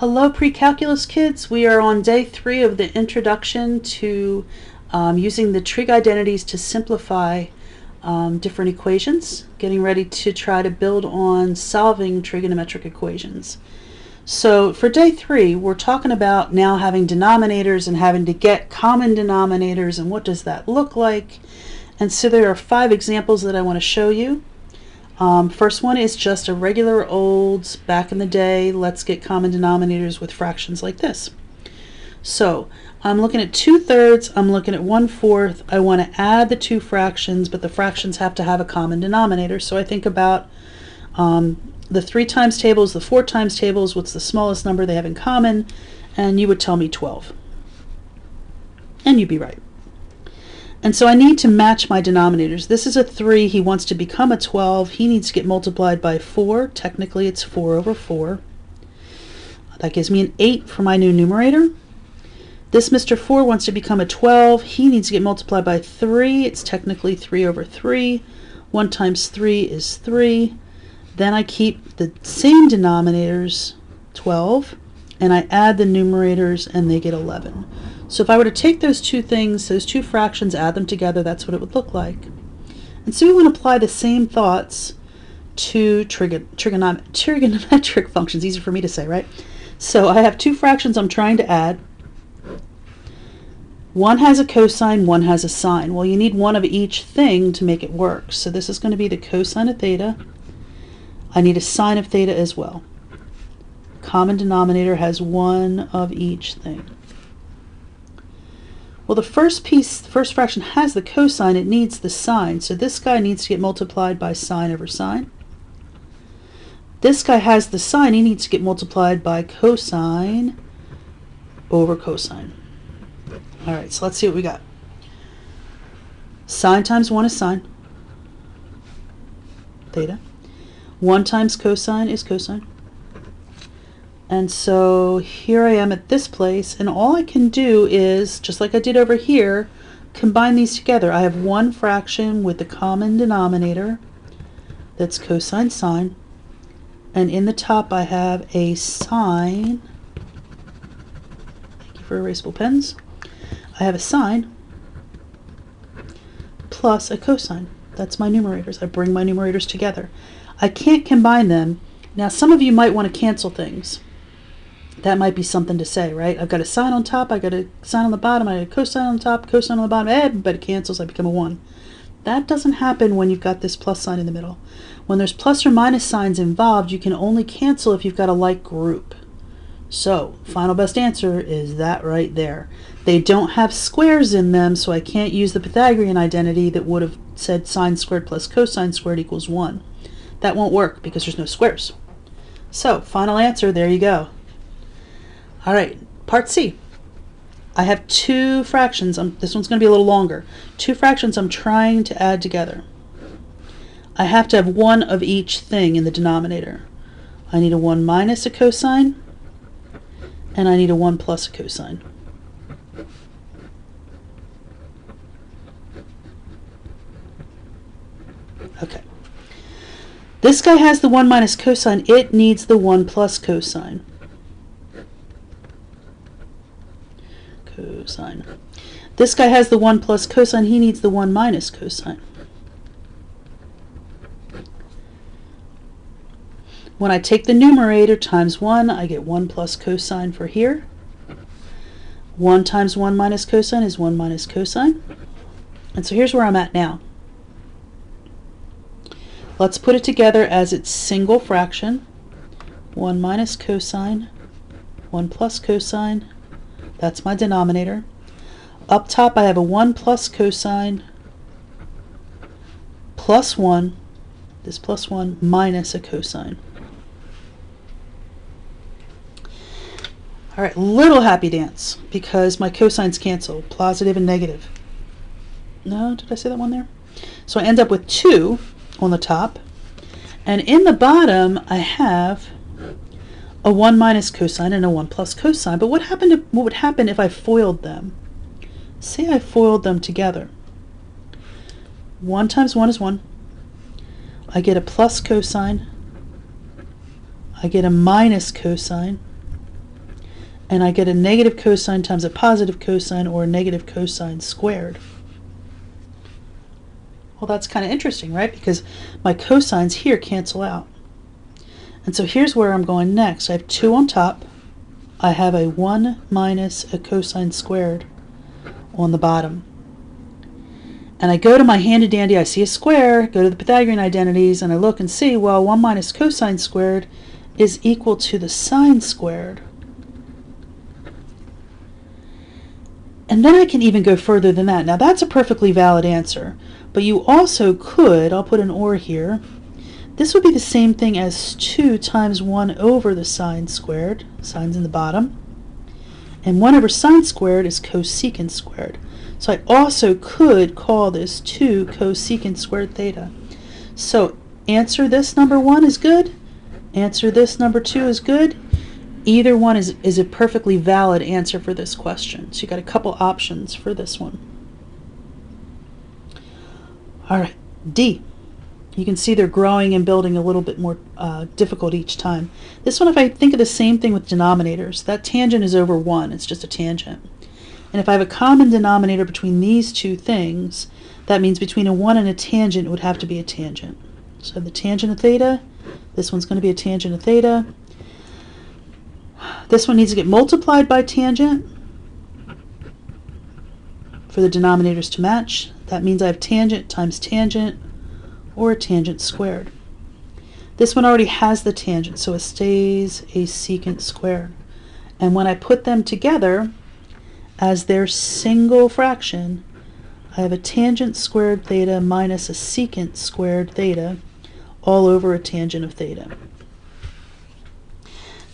Hello pre-calculus kids. We are on day 3 of the introduction to using the trig identities to simplify different equations, getting ready to try to build on solving trigonometric equations. So for day 3 we're talking about now having denominators and having to get common denominators and what does that look like. And so there are 5 examples that I want to show you. First one is just a regular old, back in the day, let's get common denominators with fractions like this. So I'm looking at 2/3, I'm looking at 1/4. I want to add the two fractions, but the fractions have to have a common denominator. So I think about the 3 times tables, the 4 times tables, what's the smallest number they have in common, and you would tell me 12. And you'd be right. And so I need to match my denominators. This is a 3. He wants to become a 12. He needs to get multiplied by 4. Technically, it's 4/4. That gives me an 8 for my new numerator. This Mr. 4 wants to become a 12. He needs to get multiplied by 3. It's technically 3/3. 1 times 3 is 3. Then I keep the same denominators, 12, and I add the numerators, and they get 11. So if I were to take those two things, those two fractions, add them together, that's what it would look like. And so we want to apply the same thoughts to trigonometric functions. Easy for me to say, right? So I have 2 fractions I'm trying to add. One has a cosine, one has a sine. Well, you need one of each thing to make it work. So this is going to be the cosine of theta. I need a sine of theta as well. Common denominator has one of each thing. Well, the first fraction has the cosine, it needs the sine. So this guy needs to get multiplied by sine over sine. This guy has the sine, he needs to get multiplied by cosine over cosine. All right, so let's see what we got. Sine times 1 is sine, theta. 1 times cosine is cosine. And so here I am at this place, and all I can do is, just like I did over here, combine these together. I have one fraction with the common denominator that's cosine sine, and in the top I have a sine. Thank you for erasable pens. I have a sine plus a cosine. That's my numerators. I bring my numerators together. I can't combine them. Now some of you might want to cancel things. That might be something to say, right? I've got a sine on top, I got a sine on the bottom, I got a cosine on top, cosine on the bottom, but it cancels, I become a 1. That doesn't happen when you've got this plus sign in the middle. When there's plus or minus signs involved, you can only cancel if you've got a like group. So, final best answer is that right there. They don't have squares in them, so I can't use the Pythagorean identity that would have said sine squared plus cosine squared equals 1. That won't work because there's no squares. So, final answer, there you go. All right, part C. I have 2 fractions. This one's going to be a little longer. 2 fractions I'm trying to add together. I have to have one of each thing in the denominator. I need a 1 minus a cosine, and I need a 1 plus a cosine. Okay. This guy has the 1 minus cosine. It needs the 1 plus cosine. Cosine. This guy has the 1 plus cosine, he needs the 1 minus cosine. When I take the numerator times 1, I get 1 plus cosine for here. 1 times 1 minus cosine is 1 minus cosine. And so here's where I'm at now. Let's put it together as its single fraction. 1 minus cosine, 1 plus cosine. That's my denominator. Up top I have a 1 plus cosine plus 1, this plus 1 minus a cosine. All right, little happy dance because my cosines cancel, positive and negative. No, did I say that one there? So I end up with 2 on the top, and in the bottom I have a 1 minus cosine and a 1 plus cosine. But what would happen if I foiled them? Say I foiled them together. 1 times 1 is 1. I get a plus cosine. I get a minus cosine. and I get a negative cosine times a positive cosine, or a negative cosine squared. Well, that's kind of interesting, right? Because my cosines here cancel out. And so here's where I'm going next. I have 2 on top. I have a 1 minus a cosine squared on the bottom. And I go to my handy dandy, I see a square, go to the Pythagorean identities, and I look and see, well, 1 minus cosine squared is equal to the sine squared. And then I can even go further than that. Now that's a perfectly valid answer, but you also could, I'll put an or here, this would be the same thing as 2 times 1 over the sine squared, sine's in the bottom, and 1 over sine squared is cosecant squared. So I also could call this 2 cosecant squared theta. So answer this number 1 is good, answer this number 2 is good. Either one is a perfectly valid answer for this question. So you got a couple options for this one. All right, D. You can see they're growing and building a little bit more difficult each time. This one, if I think of the same thing with denominators, that tangent is over 1. It's just a tangent. And if I have a common denominator between these two things, that means between a 1 and a tangent, it would have to be a tangent. So the tangent of theta, this one's going to be a tangent of theta. This one needs to get multiplied by tangent for the denominators to match. That means I have tangent times tangent, or a tangent squared. This one already has the tangent, so it stays a secant squared. And when I put them together as their single fraction, I have a tangent squared theta minus a secant squared theta all over a tangent of theta.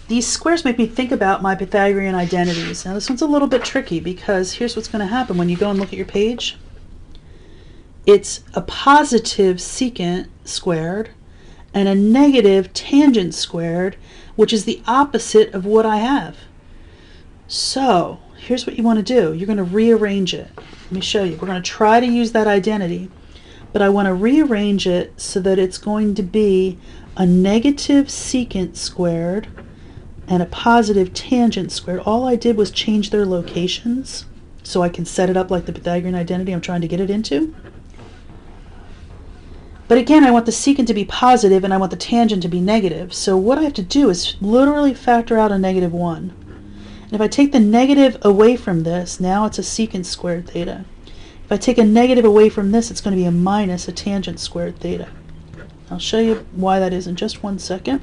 These squares make me think about my Pythagorean identities. Now this one's a little bit tricky because here's what's going to happen when you go and look at your page. It's a positive secant squared and a negative tangent squared, which is the opposite of what I have. So here's what you want to do. You're going to rearrange it. Let me show you. We're going to try to use that identity, but I want to rearrange it so that it's going to be a negative secant squared and a positive tangent squared. All I did was change their locations so I can set it up like the Pythagorean identity I'm trying to get it into. But again, I want the secant to be positive and I want the tangent to be negative. So what I have to do is literally factor out a negative 1. And if I take the negative away from this, now it's a secant squared theta. If I take a negative away from this, it's going to be a minus a tangent squared theta. I'll show you why that is in just 1 second.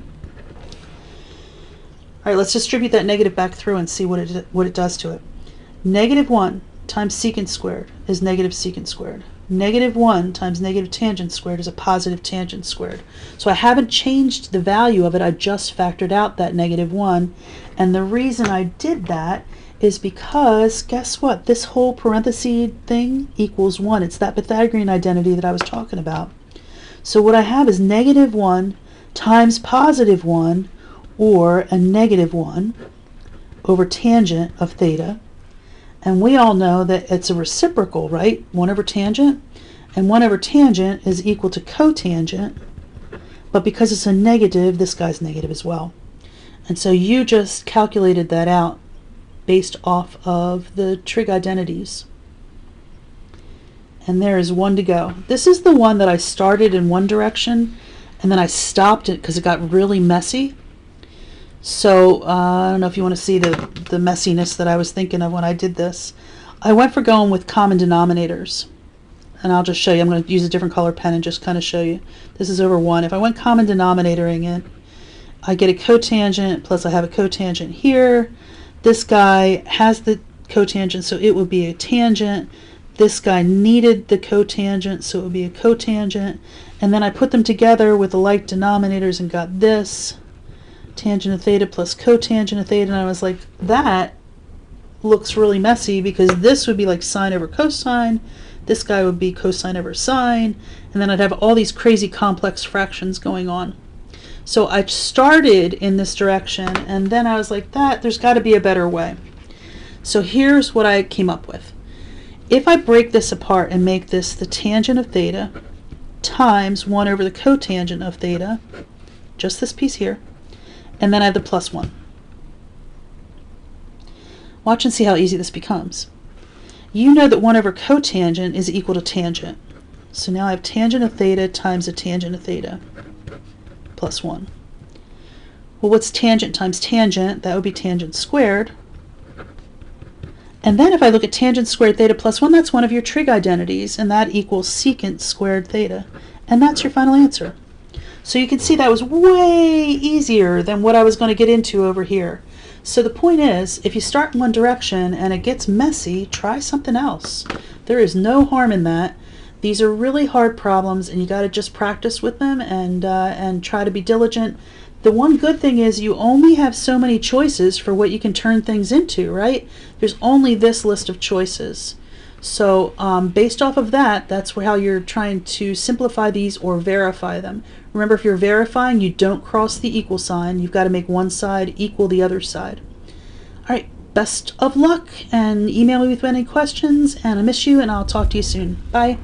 All right, let's distribute that negative back through and see what it does to it. Negative 1 times secant squared is negative secant squared. Negative 1 times negative tangent squared is a positive tangent squared. So I haven't changed the value of it, I just factored out that negative 1. And the reason I did that is because, guess what? This whole parenthesis thing equals 1. It's that Pythagorean identity that I was talking about. So what I have is negative 1 times positive 1, or a negative 1 over tangent of theta. And we all know that it's a reciprocal, right? 1 over tangent, and 1 over tangent is equal to cotangent, but because it's a negative, this guy's negative as well. And so you just calculated that out based off of the trig identities. And there is 1 to go. This is the one that I started in one direction, and then I stopped it because it got really messy. So I don't know if you want to see the messiness that I was thinking of when I did this. I went for going with common denominators. And I'll just show you. I'm going to use a different color pen and just kind of show you. This is over 1. If I went common denominatoring it, I get a cotangent, plus I have a cotangent here. This guy has the cotangent, so it would be a tangent. This guy needed the cotangent, so it would be a cotangent. And then I put them together with the like denominators and got this. Tangent of theta plus cotangent of theta, and I was like, that looks really messy because this would be like sine over cosine, this guy would be cosine over sine, and then I'd have all these crazy complex fractions going on. So I started in this direction, and then I was like, there's got to be a better way. So here's what I came up with. If I break this apart and make this the tangent of theta times 1 over the cotangent of theta, just this piece here, and then I have the plus 1. Watch and see how easy this becomes. You know that 1 over cotangent is equal to tangent. So now I have tangent of theta times a tangent of theta plus 1. Well, what's tangent times tangent? That would be tangent squared. And then if I look at tangent squared theta plus 1, that's one of your trig identities, and that equals secant squared theta. And that's your final answer. So you can see that was way easier than what I was going to get into over here. So the point is, if you start in one direction and it gets messy, try something else. There is no harm in that. These are really hard problems, and you got to just practice with them and try to be diligent. The one good thing is you only have so many choices for what you can turn things into, right? There's only this list of choices. So based off of that, that's how you're trying to simplify these or verify them. Remember, if you're verifying, you don't cross the equal sign. You've got to make one side equal the other side. All right, best of luck, and email me with any questions, and I miss you, and I'll talk to you soon. Bye.